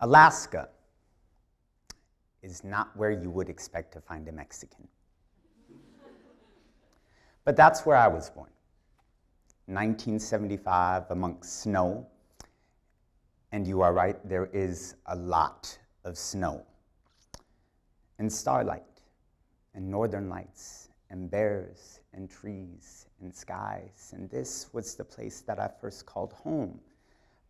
Alaska is not where you would expect to find a Mexican. But that's where I was born. 1975, amongst snow. And you are right, there is a lot of snow. And starlight, and northern lights, and bears, and trees, and skies. And this was the place that I first called home,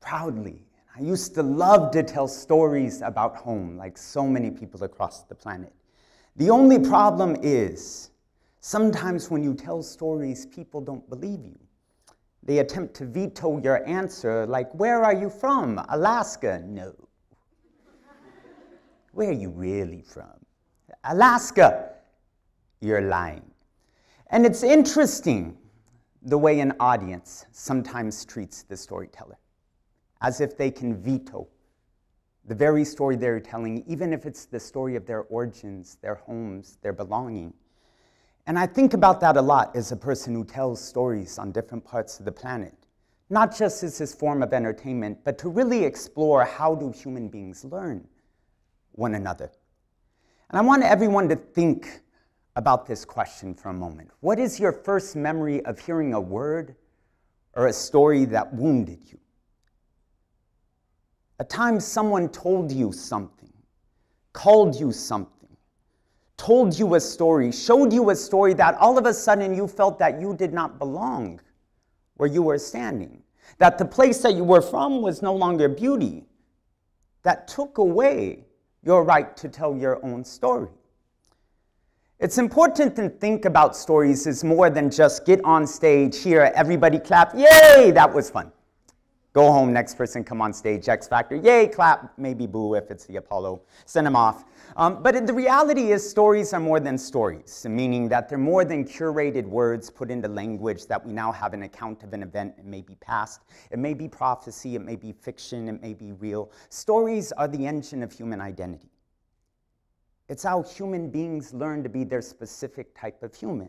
proudly. I used to love to tell stories about home, like so many people across the planet. The only problem is, sometimes when you tell stories, people don't believe you. They attempt to veto your answer, like, where are you from? Alaska? No. Where are you really from? Alaska. You're lying. And it's interesting the way an audience sometimes treats the storyteller, as if they can veto the very story they're telling, even if it's the story of their origins, their homes, their belonging. And I think about that a lot as a person who tells stories on different parts of the planet, not just as this form of entertainment, but to really explore how do human beings learn one another. And I want everyone to think about this question for a moment. What is your first memory of hearing a word or a story that wounded you? A time someone told you something, called you something, told you a story, showed you a story that all of a sudden you felt that you did not belong where you were standing, that the place that you were from was no longer beauty, that took away your right to tell your own story. It's important to think about stories as more than just get on stage, hear everybody clap, yay, that was fun. Go home, next person come on stage, X Factor, yay, clap, maybe boo if it's the Apollo, send them off. But the reality is stories are more than stories, meaning that they're more than curated words put into language that we now have an account of an event. It may be past, it may be prophecy, it may be fiction, it may be real. Stories are the engine of human identity. It's how human beings learn to be their specific type of human.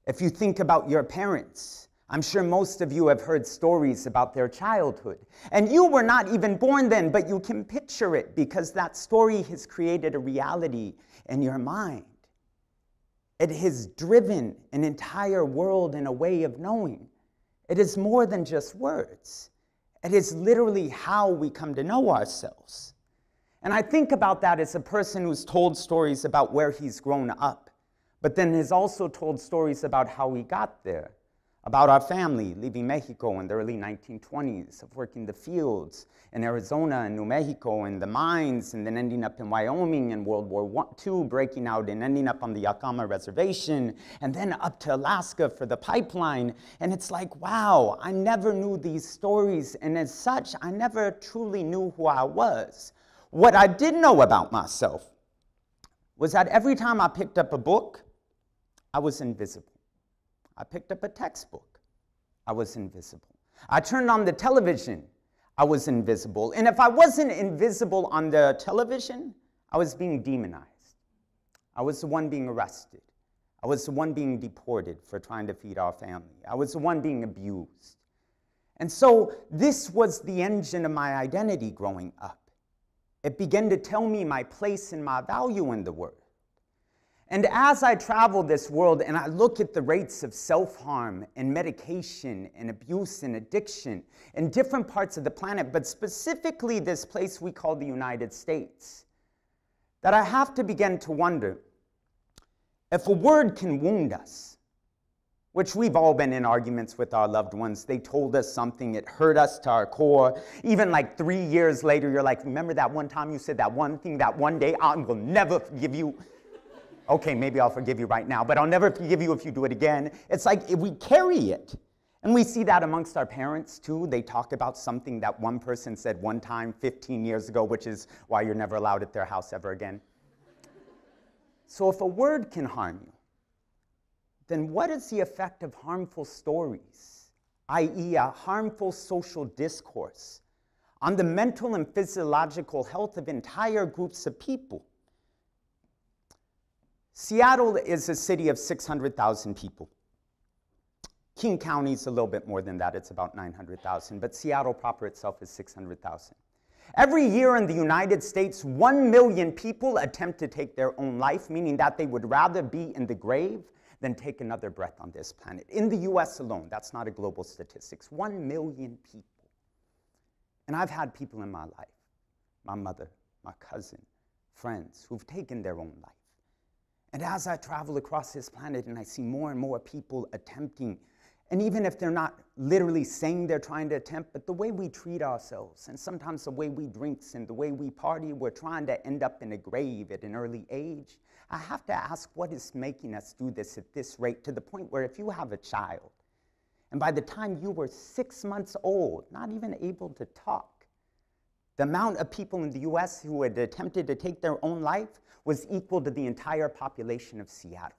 If you think about your parents, I'm sure most of you have heard stories about their childhood. And you were not even born then, but you can picture it because that story has created a reality in your mind. It has driven an entire world in a way of knowing. It is more than just words. It is literally how we come to know ourselves. And I think about that as a person who's told stories about where he's grown up, but then has also told stories about how he got there, about our family leaving Mexico in the early 1920s, of working the fields in Arizona and New Mexico and the mines, and then ending up in Wyoming in World War II, breaking out and ending up on the Yakama Reservation, and then up to Alaska for the pipeline. And it's like, wow, I never knew these stories, and as such, I never truly knew who I was. What I did know about myself was that every time I picked up a book, I was invisible. I picked up a textbook, I was invisible. I turned on the television, I was invisible. And if I wasn't invisible on the television, I was being demonized. I was the one being arrested. I was the one being deported for trying to feed our family. I was the one being abused. And so this was the engine of my identity growing up. It began to tell me my place and my value in the world. And as I travel this world and I look at the rates of self-harm and medication and abuse and addiction in different parts of the planet, but specifically this place we call the United States, that I have to begin to wonder, if a word can wound us, which we've all been in arguments with our loved ones. They told us something, it hurt us to our core. Even like 3 years later, you're like, remember that one time you said that one thing, that one day, I will never forgive you. Okay, maybe I'll forgive you right now, but I'll never forgive you if you do it again. It's like if we carry it. And we see that amongst our parents too. They talk about something that one person said one time 15 years ago, which is why you're never allowed at their house ever again. So if a word can harm you, then what is the effect of harmful stories, i.e. a harmful social discourse, on the mental and physiological health of entire groups of people? Seattle is a city of 600,000 people. King County is a little bit more than that, it's about 900,000, but Seattle proper itself is 600,000. Every year in the United States, 1 million people attempt to take their own life, meaning that they would rather be in the grave than take another breath on this planet. In the US alone, that's not a global statistics, 1 million people. And I've had people in my life, my mother, my cousin, friends, who've taken their own life. And as I travel across this planet and I see more and more people attempting, and even if they're not literally saying they're trying to attempt, but the way we treat ourselves, and sometimes the way we drink and the way we party, we're trying to end up in a grave at an early age. I have to ask, what is making us do this at this rate, to the point where if you have a child, and by the time you were 6 months old, not even able to talk, the amount of people in the US who had attempted to take their own life was equal to the entire population of Seattle.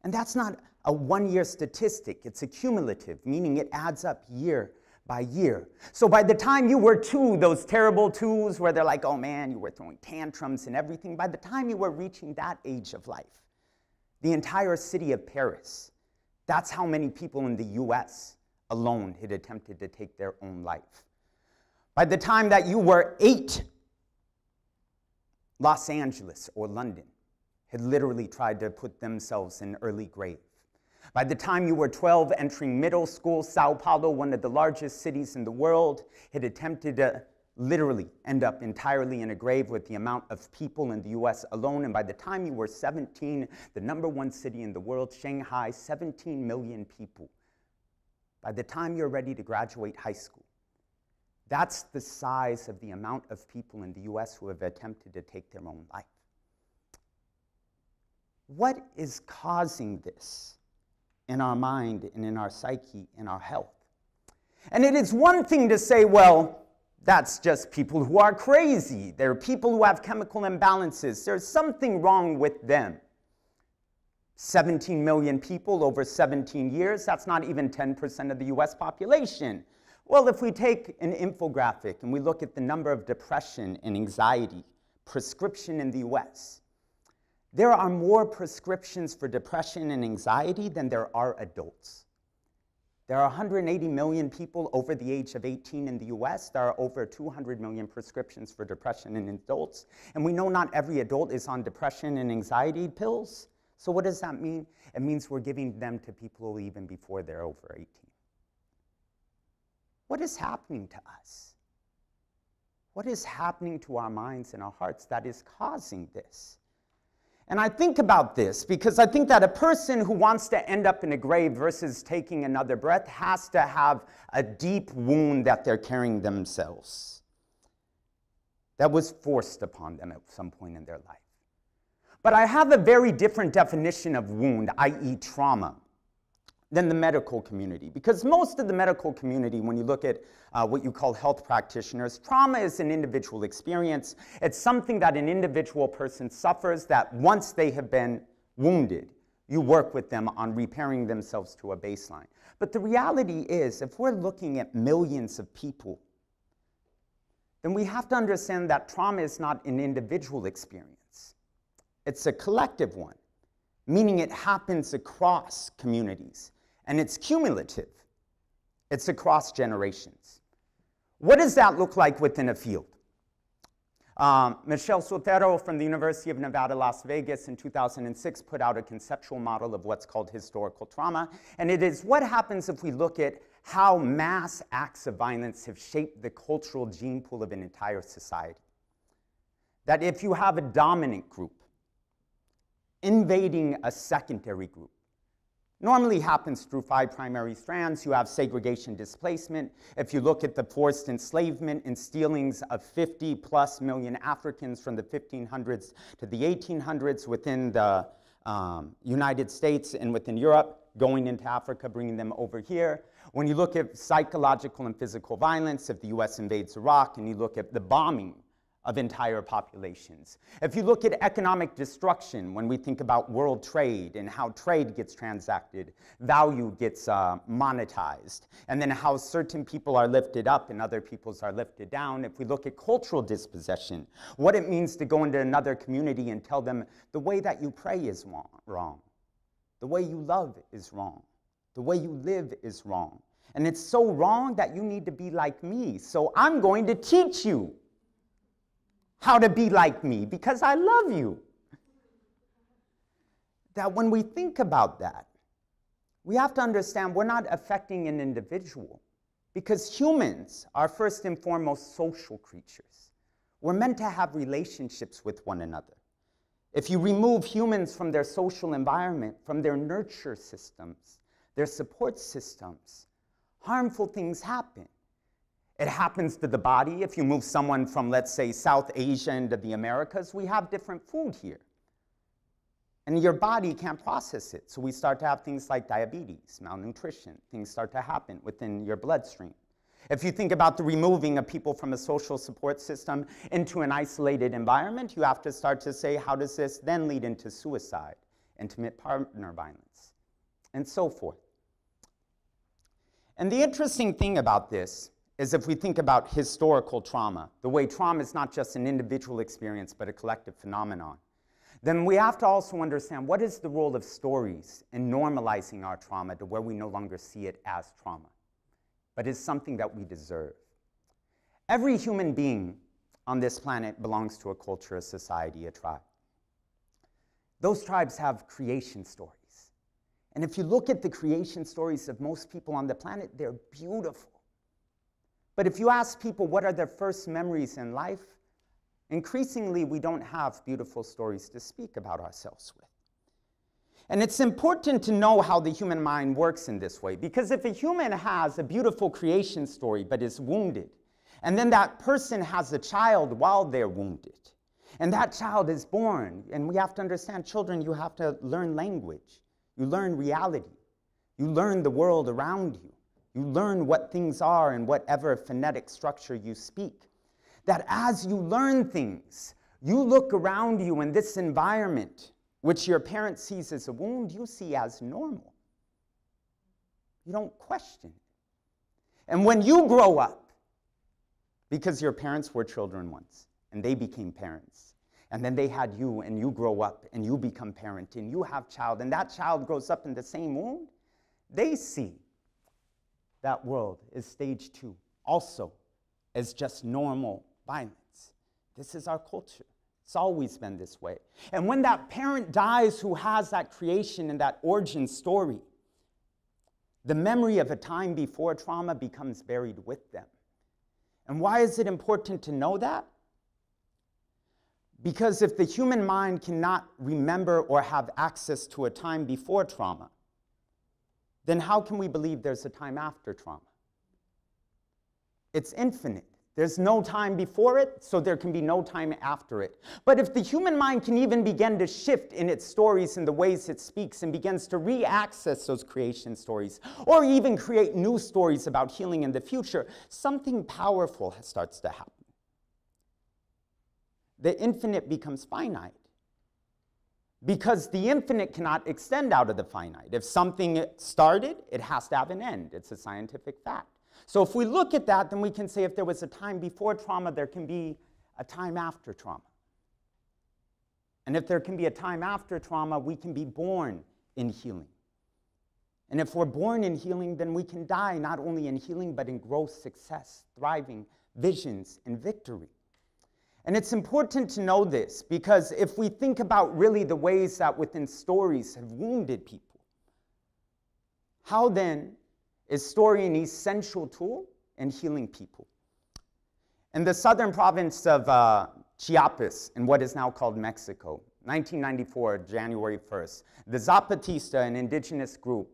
And that's not a one-year statistic, it's a cumulative, meaning it adds up year by year. So by the time you were 2, those terrible 2s where they're like, oh man, you were throwing tantrums and everything, by the time you were reaching that age of life, the entire city of Paris, that's how many people in the US alone had attempted to take their own life. By the time that you were 8, Los Angeles or London had literally tried to put themselves in early grave. By the time you were 12, entering middle school, Sao Paulo, one of the largest cities in the world, had attempted to literally end up entirely in a grave with the amount of people in the US alone. And by the time you were 17, the #1 city in the world, Shanghai, 17 million people. By the time you're ready to graduate high school, that's the size of the amount of people in the US who have attempted to take their own life. What is causing this in our mind and in our psyche and our health? And it is one thing to say, well, that's just people who are crazy. They're people who have chemical imbalances. There's something wrong with them. 17 million people over 17 years, that's not even 10% of the US population. Well, if we take an infographic and we look at the number of depression and anxiety prescription in the US, there are more prescriptions for depression and anxiety than there are adults. There are 180 million people over the age of 18 in the US. There are over 200 million prescriptions for depression in adults. And we know not every adult is on depression and anxiety pills. So what does that mean? It means we're giving them to people even before they're over 18. What is happening to us? What is happening to our minds and our hearts that is causing this? And I think about this because I think that a person who wants to end up in a grave versus taking another breath has to have a deep wound that they're carrying themselves that was forced upon them at some point in their life. But I have a very different definition of wound, i.e. trauma, than the medical community. Because most of the medical community, when you look at what you call health practitioners, trauma is an individual experience. It's something that an individual person suffers that once they have been wounded, you work with them on repairing themselves to a baseline. But the reality is, if we're looking at millions of people, then we have to understand that trauma is not an individual experience. It's a collective one, meaning it happens across communities. And it's cumulative. It's across generations. What does that look like within a field? Michelle Sotero from the University of Nevada, Las Vegas in 2006 put out a conceptual model of what's called historical trauma. And it is what happens if we look at how mass acts of violence have shaped the cultural gene pool of an entire society. That if you have a dominant group invading a secondary group, normally happens through 5 primary strands. You have segregation, displacement. If you look at the forced enslavement and stealings of 50+ million Africans from the 1500s to the 1800s within the United States and within Europe, going into Africa, bringing them over here. When you look at psychological and physical violence, if the US invades Iraq, and you look at the bombing of entire populations. If you look at economic destruction, when we think about world trade and how trade gets transacted, value gets monetized, and then how certain people are lifted up and other peoples are lifted down. If we look at cultural dispossession, what it means to go into another community and tell them the way that you pray is wrong, the way you love is wrong, the way you live is wrong. And it's so wrong that you need to be like me. So I'm going to teach you how to be like me because I love you. That when we think about that, we have to understand we're not affecting an individual because humans are first and foremost social creatures. We're meant to have relationships with one another. If you remove humans from their social environment, from their nurture systems, their support systems, harmful things happen. It happens to the body. If you move someone from, let's say, South Asia into the Americas, we have different food here. And your body can't process it. So we start to have things like diabetes, malnutrition. Things start to happen within your bloodstream. If you think about the removing of people from a social support system into an isolated environment, you have to start to say, how does this then lead into suicide, intimate partner violence, and so forth. And the interesting thing about this is if we think about historical trauma, the way trauma is not just an individual experience, but a collective phenomenon, then we have to also understand what is the role of stories in normalizing our trauma to where we no longer see it as trauma, but is something that we deserve. Every human being on this planet belongs to a culture, a society, a tribe. Those tribes have creation stories. And if you look at the creation stories of most people on the planet, they're beautiful. But if you ask people what are their first memories in life, increasingly we don't have beautiful stories to speak about ourselves with. And it's important to know how the human mind works in this way, because if a human has a beautiful creation story but is wounded, and then that person has a child while they're wounded, and that child is born, and we have to understand, children, you have to learn language, you learn reality, you learn the world around you, you learn what things are and whatever phonetic structure you speak. That as you learn things, you look around you in this environment, which your parent sees as a wound, you see as normal. You don't question it. And when you grow up, because your parents were children once, and they became parents, and then they had you, and you grow up, and you become parent, and you have child, and that child grows up in the same wound, they see that world as stage 2, also as just normal violence. This is our culture. It's always been this way. And when that parent dies who has that creation and that origin story, the memory of a time before trauma becomes buried with them. And why is it important to know that? Because if the human mind cannot remember or have access to a time before trauma, then how can we believe there's a time after trauma? It's infinite. There's no time before it, so there can be no time after it. But if the human mind can even begin to shift in its stories and the ways it speaks and begins to re-access those creation stories, or even create new stories about healing in the future, something powerful starts to happen. The infinite becomes finite. Because the infinite cannot extend out of the finite. If something started, it has to have an end. It's a scientific fact. So if we look at that, then we can say if there was a time before trauma, there can be a time after trauma. And if there can be a time after trauma, we can be born in healing. And if we're born in healing, then we can die not only in healing, but in growth, success, thriving, visions, and victory. And it's important to know this, because if we think about really the ways that within stories have wounded people, how then is story an essential tool in healing people? In the southern province of Chiapas, in what is now called Mexico, 1994, January 1st, the Zapatista, an indigenous group,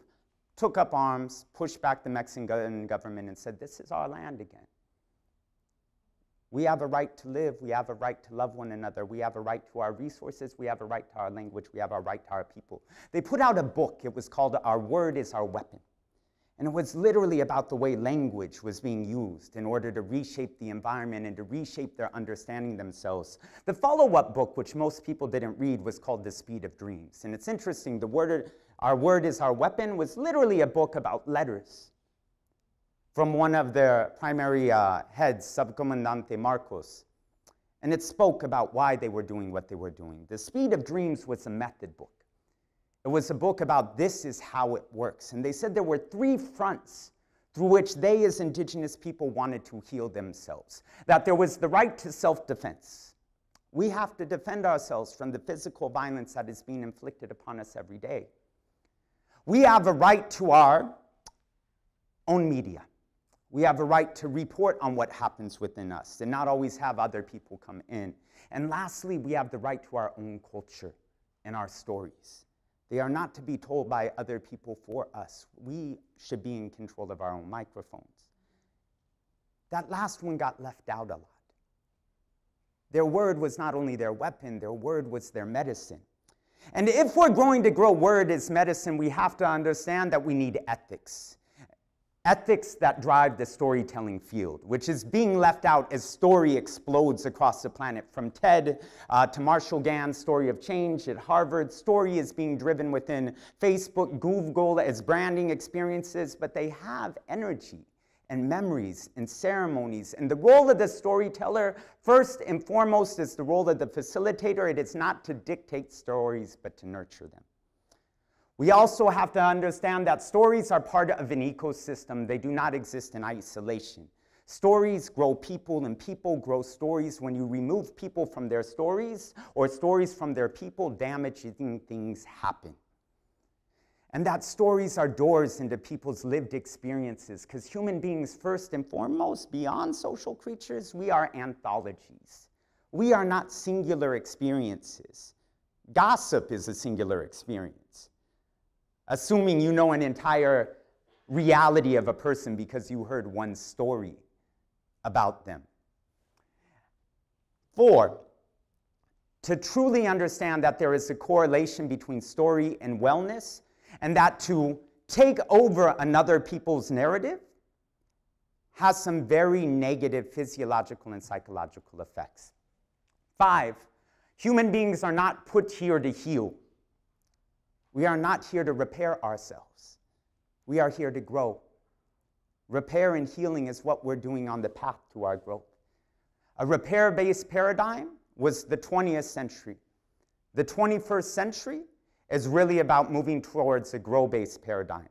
took up arms, pushed back the Mexican government, and said, this is our land again. We have a right to live. We have a right to love one another. We have a right to our resources. We have a right to our language. We have a right to our people. They put out a book. It was called Our Word is Our Weapon. And it was literally about the way language was being used in order to reshape the environment and to reshape their understanding themselves. The follow-up book, which most people didn't read, was called The Speed of Dreams. And it's interesting, Our Word is Our Weapon was literally a book about letters from one of their primary heads, Subcomandante Marcos. And it spoke about why they were doing what they were doing. The Speed of Dreams was a method book. It was a book about this is how it works. And they said there were 3 fronts through which they as indigenous people wanted to heal themselves, that there was the right to self-defense. We have to defend ourselves from the physical violence that is being inflicted upon us every day. We have a right to our own media. We have a right to report on what happens within us and not always have other people come in. And lastly, we have the right to our own culture and our stories. They are not to be told by other people for us. We should be in control of our own microphones. That last one got left out a lot. Their word was not only their weapon, their word was their medicine. And if we're going to grow word as medicine, we have to understand that we need ethics. Ethics that drive the storytelling field, which is being left out as story explodes across the planet. From TED to Marshall Gann's Story of Change at Harvard, story is being driven within Facebook, Google as branding experiences, but they have energy and memories and ceremonies. And the role of the storyteller, first and foremost, is the role of the facilitator. It is not to dictate stories, but to nurture them. We also have to understand that stories are part of an ecosystem. They do not exist in isolation. Stories grow people, and people grow stories. When you remove people from their stories or stories from their people, damaging things happen. And that stories are doors into people's lived experiences, because human beings, first and foremost, beyond social creatures, we are anthologies. We are not singular experiences. Gossip is a singular experience. Assuming you know an entire reality of a person because you heard one story about them. 4, to truly understand that there is a correlation between story and wellness, and that to take over another people's narrative has some very negative physiological and psychological effects. 5, human beings are not put here to heal. We are not here to repair ourselves. We are here to grow. Repair and healing is what we're doing on the path to our growth. A repair-based paradigm was the 20th century. The 21st century is really about moving towards a grow-based paradigm.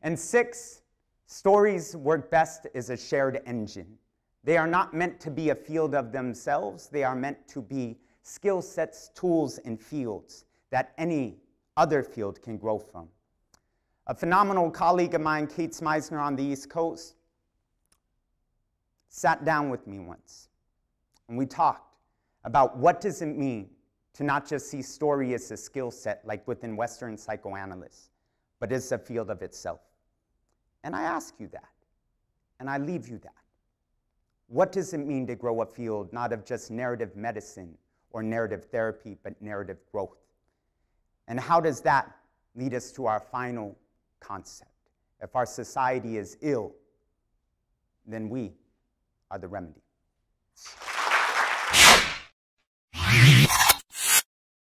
And 6, stories work best as a shared engine. They are not meant to be a field of themselves. They are meant to be skill sets, tools, and fields that any other field can grow from. A phenomenal colleague of mine, Kate Meisner on the East Coast, sat down with me once, and we talked about what does it mean to not just see story as a skill set like within Western psychoanalysts, but as a field of itself. And I ask you that, and I leave you that. What does it mean to grow a field not of just narrative medicine or narrative therapy, but narrative growth? And how does that lead us to our final concept? If our society is ill, then we are the remedy.